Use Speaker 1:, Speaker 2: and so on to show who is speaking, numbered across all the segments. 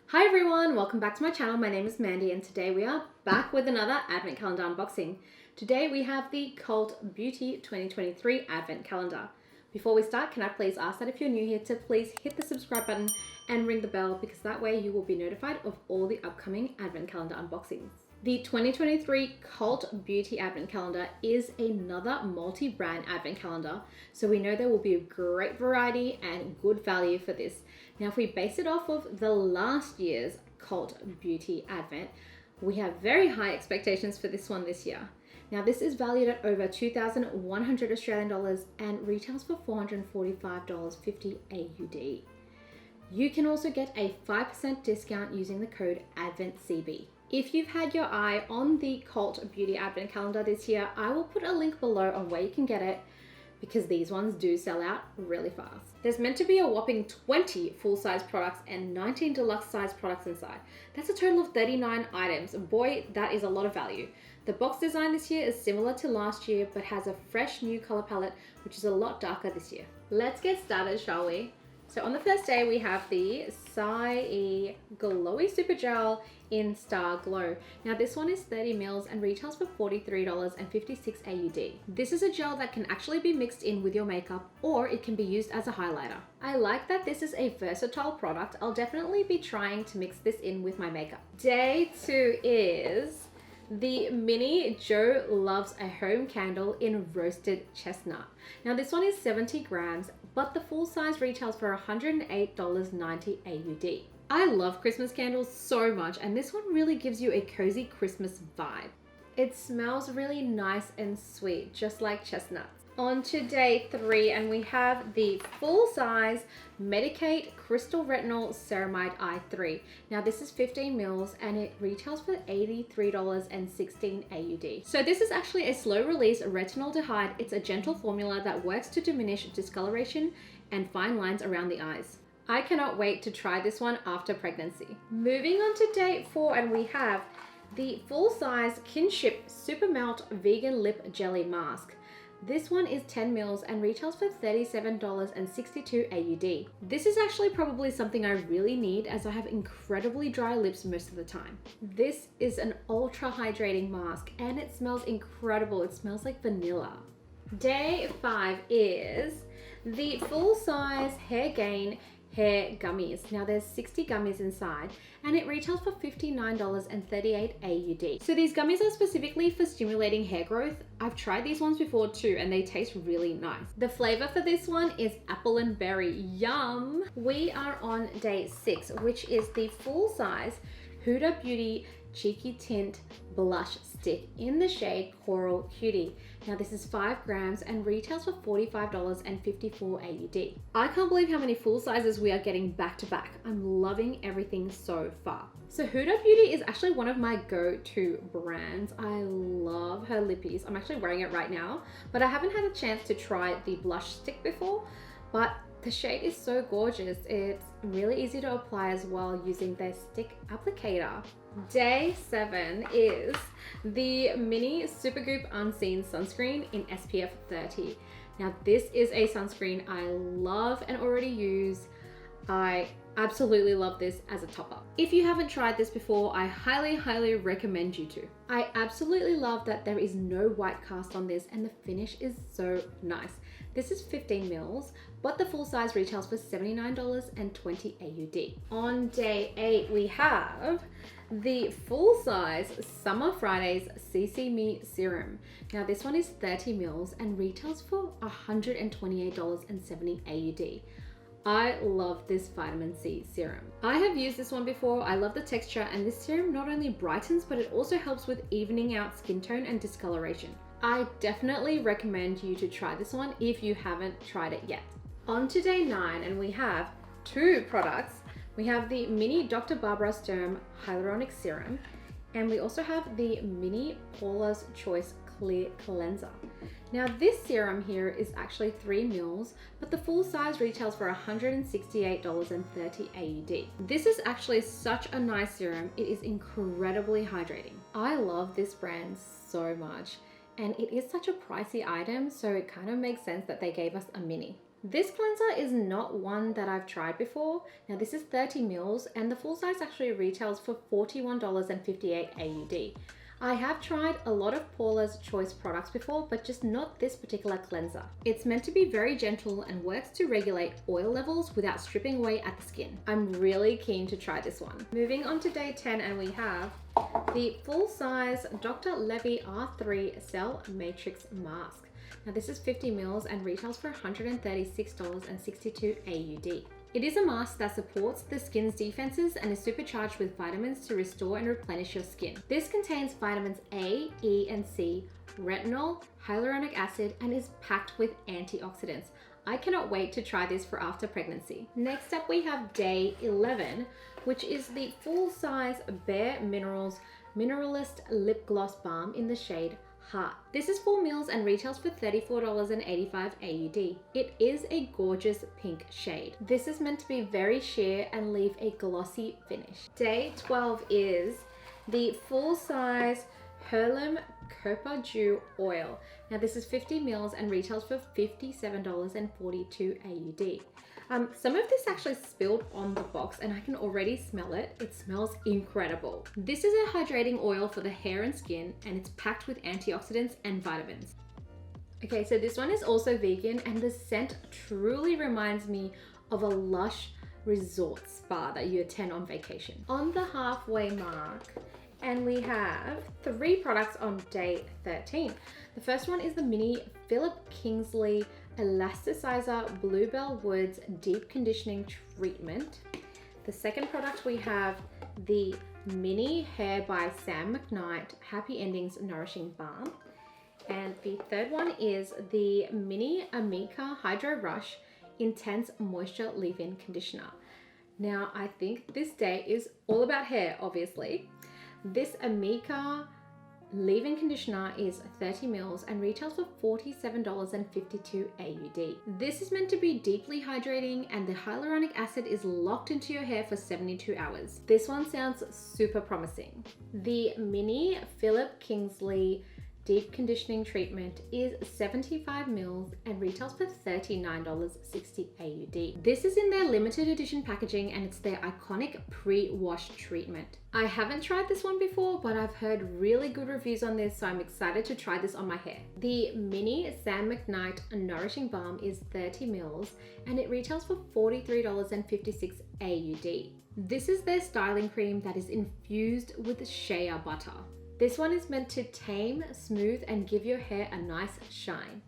Speaker 1: Hi everyone, welcome back to my channel. My name is Mandy and today we are back with another Advent Calendar unboxing. Today we have the Cult Beauty 2023 Advent Calendar. Before we start, can I please ask that if you're new here to please hit the subscribe button and ring the bell because that way you will be notified of all the upcoming Advent Calendar unboxings. The 2023 Cult Beauty Advent Calendar is another multi-brand Advent Calendar, so we know there will be a great variety and good value for this. Now, if we base it off of the last year's Cult Beauty Advent, we have very high expectations for this one this year. Now, this is valued at over 2,100 Australian dollars and retails for $445.50 AUD. You can also get a 5% discount using the code ADVENTCB. If you've had your eye on the Cult Beauty Advent Calendar this year, I will put a link below on where you can get it because these ones do sell out really fast. There's meant to be a whopping 20 full-size products and 19 deluxe size products inside. That's a total of 39 items. Boy, that is a lot of value. The box design this year is similar to last year but has a fresh new color palette which is a lot darker this year. Let's get started, shall we? So on the first day we have the Sai Glowy Super Gel in Star Glow. Now this one is 30 mils and retails for $43.56 AUD. This is a gel that can actually be mixed in with your makeup or it can be used as a highlighter. I like that this is a versatile product. I'll definitely be trying to mix this in with my makeup. Day 2 is the mini Joe Loves a Home Candle in Roasted Chestnut. Now this one is 70 grams, but the full size retails for $108.90 AUD. I love Christmas candles so much, and this one really gives you a cozy Christmas vibe. It smells really nice and sweet, just like chestnuts. On to day 3, and we have the full-size Medicate Crystal Retinol Ceramide i3. Now this is 15 mils and it retails for $83.16 AUD. So this is actually a slow-release retinaldehyde. It's a gentle formula that works to diminish discoloration and fine lines around the eyes. I cannot wait to try this one after pregnancy. Moving on to day 4, and we have the full-size Kinship Super Melt Vegan Lip Jelly Mask. This one is 10 mils and retails for $37.62 AUD. This is actually probably something I really need as I have incredibly dry lips most of the time. This is an ultra hydrating mask and it smells incredible. It smells like vanilla. Day 5 is the full-size Hair Gain Hair Gummies. Now there's 60 gummies inside and it retails for $59.38 AUD. So these gummies are specifically for stimulating hair growth. I've tried these ones before too and they taste really nice. The flavor for this one is apple and berry. Yum! We are on day 6, which is the full-size Huda Beauty Cheeky Tint Blush Stick in the shade Coral Cutie. Now this is 5 grams and retails for $45.54 AUD. I can't believe how many full sizes we are getting back to back. I'm loving everything so far. So Huda Beauty is actually one of my go-to brands. I love her lippies. I'm actually wearing it right now, but I haven't had a chance to try the blush stick before, but the shade is so gorgeous. It's really easy to apply as well using their stick applicator. Day 7 is the Mini Supergoop Unseen Sunscreen in SPF 30. Now this is a sunscreen I love and already use. I absolutely love this as a top-up. If you haven't tried this before, I highly recommend you to. I absolutely love that there is no white cast on this and the finish is so nice. This is 15 mils, but the full size retails for $79.20 AUD. On day 8, we have the full size Summer Fridays CC Me Serum. Now this one is 30 mils and retails for $128.70 AUD. I love this vitamin C serum. I have used this one before. I love the texture and this serum not only brightens, but it also helps with evening out skin tone and discoloration. I definitely recommend you to try this one if you haven't tried it yet. On to day 9 and we have 2 products. We have the Mini Dr. Barbara Sturm Hyaluronic Serum and we also have the Mini Paula's Choice Clear Cleanser. Now this serum here is actually 3 mils, but the full size retails for $168.30 AUD. This is actually such a nice serum. It is incredibly hydrating. I love this brand so much and it is such a pricey item, so it kind of makes sense that they gave us a mini. This cleanser is not one that I've tried before. Now this is 30 mils and the full size actually retails for $41.58 AUD. I have tried a lot of Paula's Choice products before, but just not this particular cleanser. It's meant to be very gentle and works to regulate oil levels without stripping away at the skin. I'm really keen to try this one. Moving on to day 10, and we have the full size Dr. Levy R3 Cell Matrix Mask. Now this is 50 mils and retails for $136.62 AUD. It is a mask that supports the skin's defenses and is supercharged with vitamins to restore and replenish your skin. This contains vitamins A, E, and C, retinol, hyaluronic acid, and is packed with antioxidants. I cannot wait to try this for after pregnancy. Next up we have day 11, which is the full-size bareMinerals Mineralist Lip Gloss-Balm in the shade Heart. This is 4 mils and retails for $34.85 AUD. It is a gorgeous pink shade. This is meant to be very sheer and leave a glossy finish. Day 12 is the full-size Hurlem Copa Dew Oil. Now this is 50 mils and retails for $57.42 AUD. Some of this actually spilled on the box and I can already smell it. It smells incredible. This is a hydrating oil for the hair and skin and it's packed with antioxidants and vitamins. Okay, so this one is also vegan and the scent truly reminds me of a lush resort spa that you attend on vacation. On the halfway mark, and we have 3 products on day 13. The first one is the mini Philip Kingsley Elasticizer Bluebell Woods Deep Conditioning Treatment. The second product we have the Mini Hair by Sam McKnight Happy Endings Nourishing Balm. And the third one is the Mini Amika Hydro Rush Intense Moisture Leave-In Conditioner. Now I think this day is all about hair, obviously. This Amika leave-in conditioner is 30 mils and retails for $47.52 AUD. This is meant to be deeply hydrating and the hyaluronic acid is locked into your hair for 72 hours. This one sounds super promising. The Mini Philip Kingsley Deep Conditioning Treatment is 75 mils and retails for $39.60 AUD. This is in their limited edition packaging and it's their iconic pre-wash treatment. I haven't tried this one before, but I've heard really good reviews on this, so I'm excited to try this on my hair. The Mini Sam McKnight Nourishing Balm is 30 mils and it retails for $43.56 AUD. This is their styling cream that is infused with shea butter. This one is meant to tame, smooth, and give your hair a nice shine.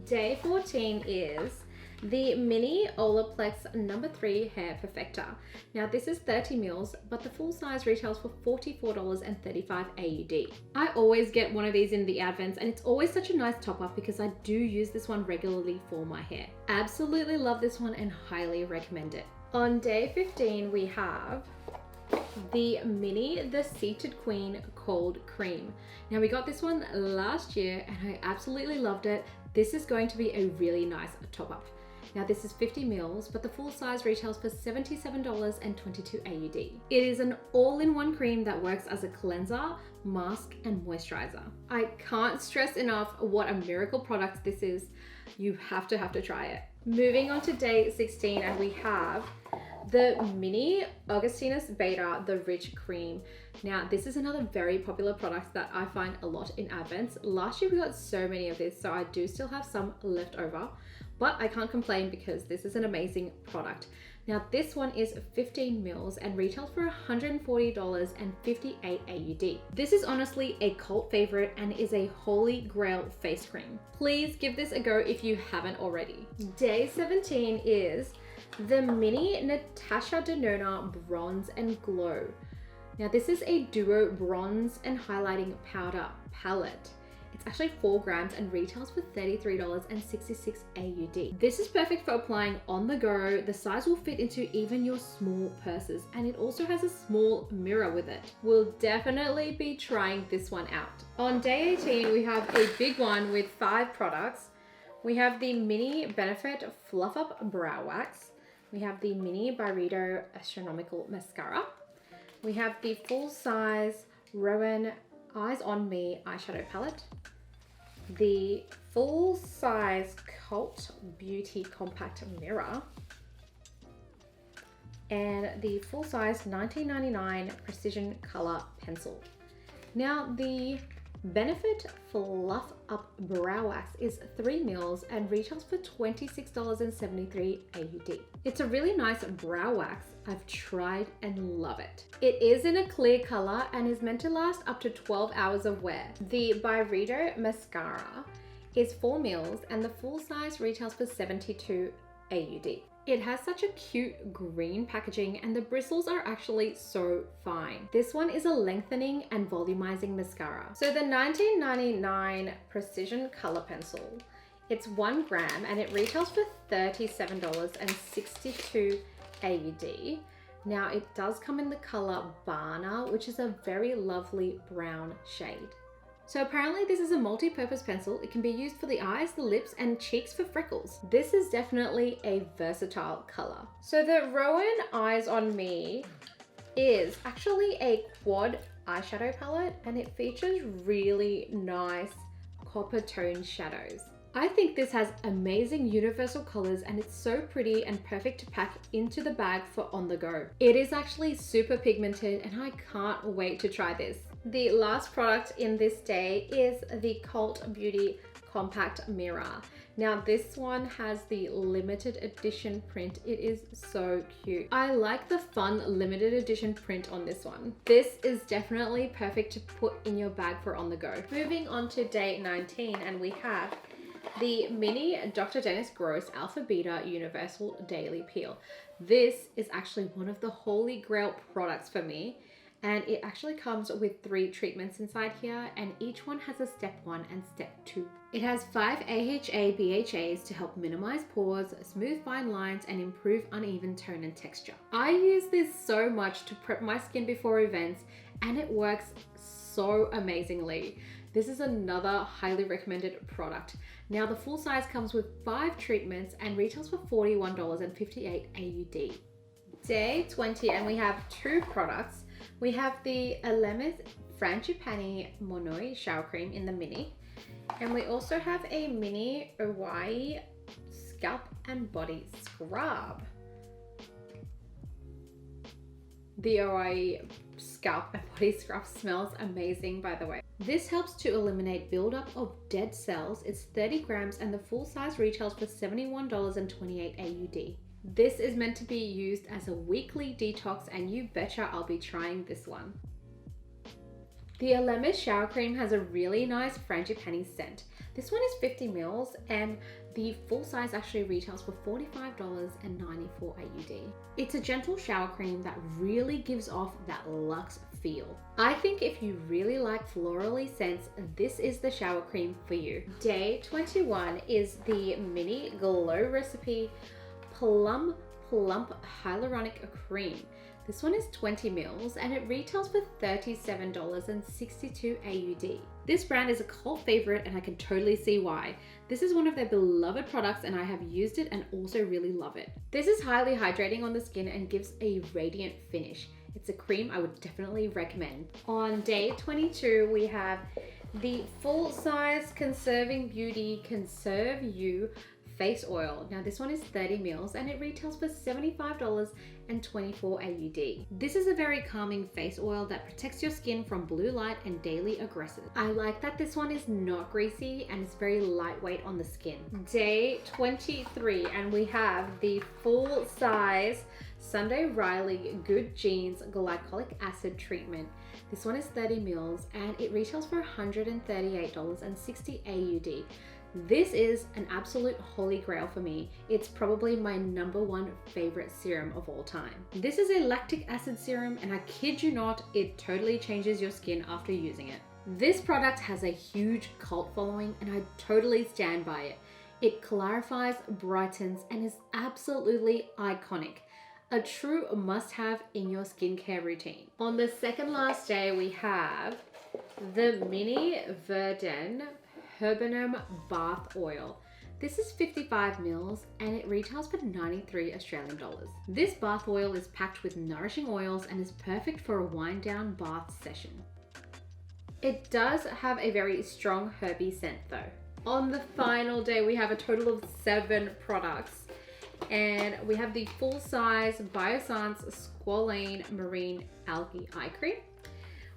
Speaker 1: Day 14 is the Mini Olaplex No. 3 Hair Perfector. Now this is 30 mils, but the full size retails for $44.35 AUD. I always get one of these in the advents and it's always such a nice top up because I do use this one regularly for my hair. Absolutely love this one and highly recommend it. On day 15 we have the Mini The Seated Queen Cold Cream. Now we got this one last year and I absolutely loved it. This is going to be a really nice top up. Now this is 50 mils, but the full size retails for $77.22 AUD. It is an all-in-one cream that works as a cleanser, mask, and moisturizer. I can't stress enough what a miracle product this is. You have to try it. Moving on to day 16, and we have the Mini Augustinus Bader The Rich Cream. Now this is another very popular product that I find a lot in advents. Last year we got so many of this, so I do still have some left over, but I can't complain because this is an amazing product. Now this one is 15 mils and retails for $140.58 AUD. This is honestly a cult favorite and is a holy grail face cream. Please give this a go if you haven't already. Day 17 is the Mini Natasha Denona Bronze and Glow. Now this is a duo bronze and highlighting powder palette. It's actually 4 grams and retails for $33.66 AUD. This is perfect for applying on the go. The size will fit into even your small purses and it also has a small mirror with it. We'll definitely be trying this one out. On day 18 we have a big one with 5 products. We have the Mini Benefit Fluff Up Brow Wax. We have the Mini BYREDO Astronomical Mascara. We have the full-size Rowan Eyes on Me eyeshadow palette. The full-size Cult Beauty Compact Mirror and the full-size $19.99 Precision Color Pencil. Now the Benefit Fluff Up Brow Wax is 3 mils and retails for $26.73 AUD. It's a really nice brow wax. I've tried and love it. It is in a clear color and is meant to last up to 12 hours of wear. The BYREDO mascara is 4 mils and the full size retails for $72 AUD. It has such a cute green packaging and the bristles are actually so fine. This one is a lengthening and volumizing mascara. So the $19.99 Precision Color Pencil, it's 1 gram and it retails for $37.62 AUD. Now it does come in the color Barna, which is a very lovely brown shade. So apparently this is a multi-purpose pencil. It can be used for the eyes, the lips, and cheeks for freckles. This is definitely a versatile color. So the Rowan Eyes on Me is actually a quad eyeshadow palette and it features really nice copper tone shadows. I think this has amazing universal colors and it's so pretty and perfect to pack into the bag for on the go. It is actually super pigmented and I can't wait to try this. The last product in this day is the Cult Beauty Compact Mirror. Now this one has the limited edition print. It is so cute. I like the fun limited edition print on this one. This is definitely perfect to put in your bag for on the go. Moving on to day 19 and we have the mini Dr. Dennis Gross Alpha Beta Universal Daily Peel. This is actually one of the holy grail products for me. And it actually comes with 3 treatments inside here and each one has a step 1 and step 2. It has 5 AHA BHAs to help minimize pores, smooth fine lines, and improve uneven tone and texture. I use this so much to prep my skin before events and it works so amazingly. This is another highly recommended product. Now the full size comes with 5 treatments and retails for $41.58 AUD. Day 20 and we have 2 products. We have the Elemis Frangipani Monoi Shower Cream in the mini. And we also have a mini Hawaii Scalp and Body Scrub. The Hawaii Scalp and Body Scrub smells amazing, by the way. This helps to eliminate buildup of dead cells. It's 30 grams and the full size retails for $71.28 AUD. This is meant to be used as a weekly detox and you betcha I'll be trying this one. The Elemis shower cream has a really nice frangipani scent. This one is 50 mils and the full size actually retails for $45.94 AUD. It's a gentle shower cream that really gives off that luxe feel. I think if you really like florally scents, this is the shower cream for you. Day 21 is the mini Glow Recipe Plum Plump Hyaluronic Cream. This one is 20 mils and it retails for $37.62 AUD. This brand is a cult favorite and I can totally see why. This is one of their beloved products and I have used it and also really love it. This is highly hydrating on the skin and gives a radiant finish. It's a cream I would definitely recommend. On day 22, we have the full size Conserving Beauty Conserve You face oil. Now this one is 30 mils and it retails for $75.24 AUD. This is a very calming face oil that protects your skin from blue light and daily aggressors. I like that this one is not greasy and it's very lightweight on the skin. Day 23 and we have the full size Sunday Riley Good Genes Glycolic Acid Treatment. This one is 30 mils and it retails for $138.60 AUD. This is an absolute holy grail for me. It's probably my #1 favorite serum of all time. This is a lactic acid serum and I kid you not, it totally changes your skin after using it. This product has a huge cult following and I totally stand by it. It clarifies, brightens, and is absolutely iconic. A true must-have in your skincare routine. On the second last day, we have the Mini Verdun Herbinum Bath Oil. This is 55 mils and it retails for 93 Australian dollars. This bath oil is packed with nourishing oils and is perfect for a wind down bath session. It does have a very strong herby scent though. on the final day, we have a total of 7 products. And we have the full-size Biossance Squalane Marine Algae Eye Cream.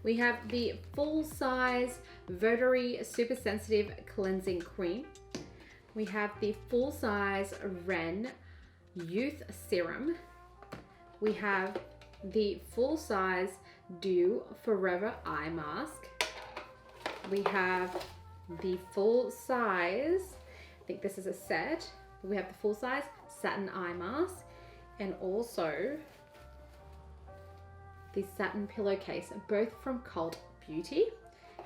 Speaker 1: We have the full-size Verdery Super Sensitive Cleansing Cream. We have the full-size Ren Youth Serum. We have the full-size Dew Forever Eye Mask. We have the full-size, I think this is a set. We have the full-size Satin Eye Mask, and also the satin pillowcase, both from Cult Beauty.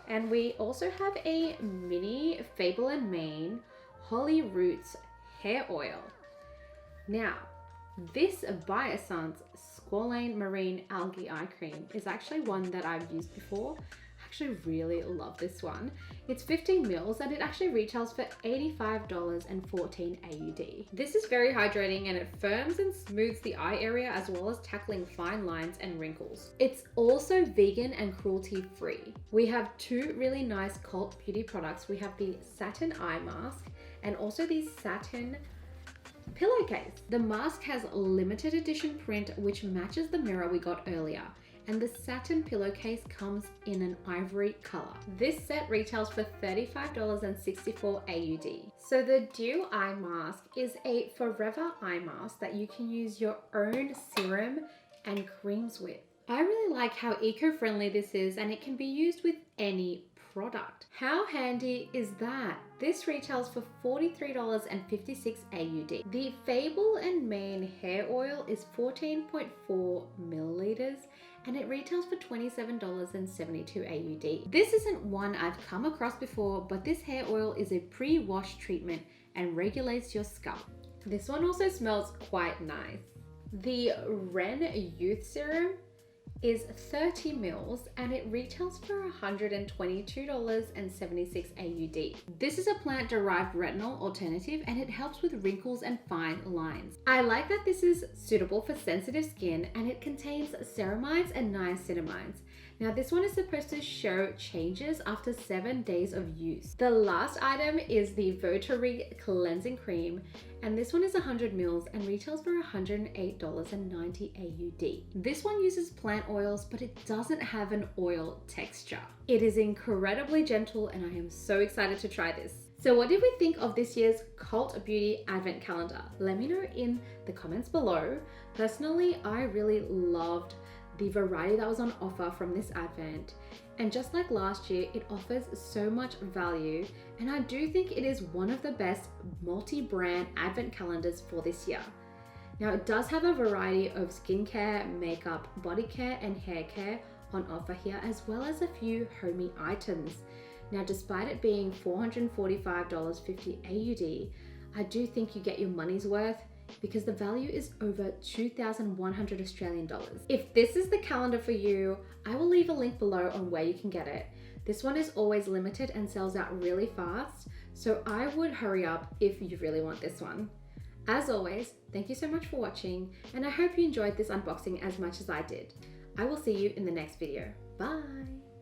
Speaker 1: And we also have a mini Fable and Mane Holly Roots hair oil. Now, this Biossance Squalane Marine Algae Eye Cream is actually one that I've used before. I actually really love this one. It's 15 mils and it actually retails for $85.14 AUD. This is very hydrating and it firms and smooths the eye area as well as tackling fine lines and wrinkles. It's also vegan and cruelty free. We have 2 really nice Cult Beauty products. We have the Satin Eye Mask and also the Satin Pillowcase. The mask has limited edition print which matches the mirror we got earlier, and the satin pillowcase comes in an ivory color. This set retails for $35.64 AUD. So the Dew Eye Mask is a forever eye mask that you can use your own serum and creams with. I really like how eco-friendly this is, and it can be used with any product. How handy is that? This retails for $43.56 AUD. The Fable and Mane hair oil is 14.4 milliliters and it retails for $27.72 AUD. This isn't one I've come across before, but this hair oil is a pre-wash treatment and regulates your scalp. This one also smells quite nice. The Ren Youth Serum is 30 mils and it retails for $122.76 AUD. This is a plant-derived retinol alternative and it helps with wrinkles and fine lines. I like that this is suitable for sensitive skin and it contains ceramides and niacinamides. Now this one is supposed to show changes after 7 days of use. The last item is the Verdery Cleansing Cream, and this one is 100 mils and retails for $108.90 AUD. This one uses plant oils, but it doesn't have an oil texture. It is incredibly gentle and I am so excited to try this. So what did we think of this year's Cult Beauty Advent Calendar? Let me know in the comments below. Personally, I really loved the variety that was on offer from this advent, and just like last year, it offers so much value, and I do think it is one of the best multi-brand advent calendars for this year. Now it does have a variety of skincare, makeup, body care and hair care on offer here, as well as a few homey items. Now despite it being $445.50 AUD, I do think you get your money's worth because the value is over 2,100 Australian dollars. If this is the calendar for you, I will leave a link below on where you can get it. This one is always limited and sells out really fast, so I would hurry up if you really want this one. As always, thank you so much for watching, and I hope you enjoyed this unboxing as much as I did. I will see you in the next video. Bye!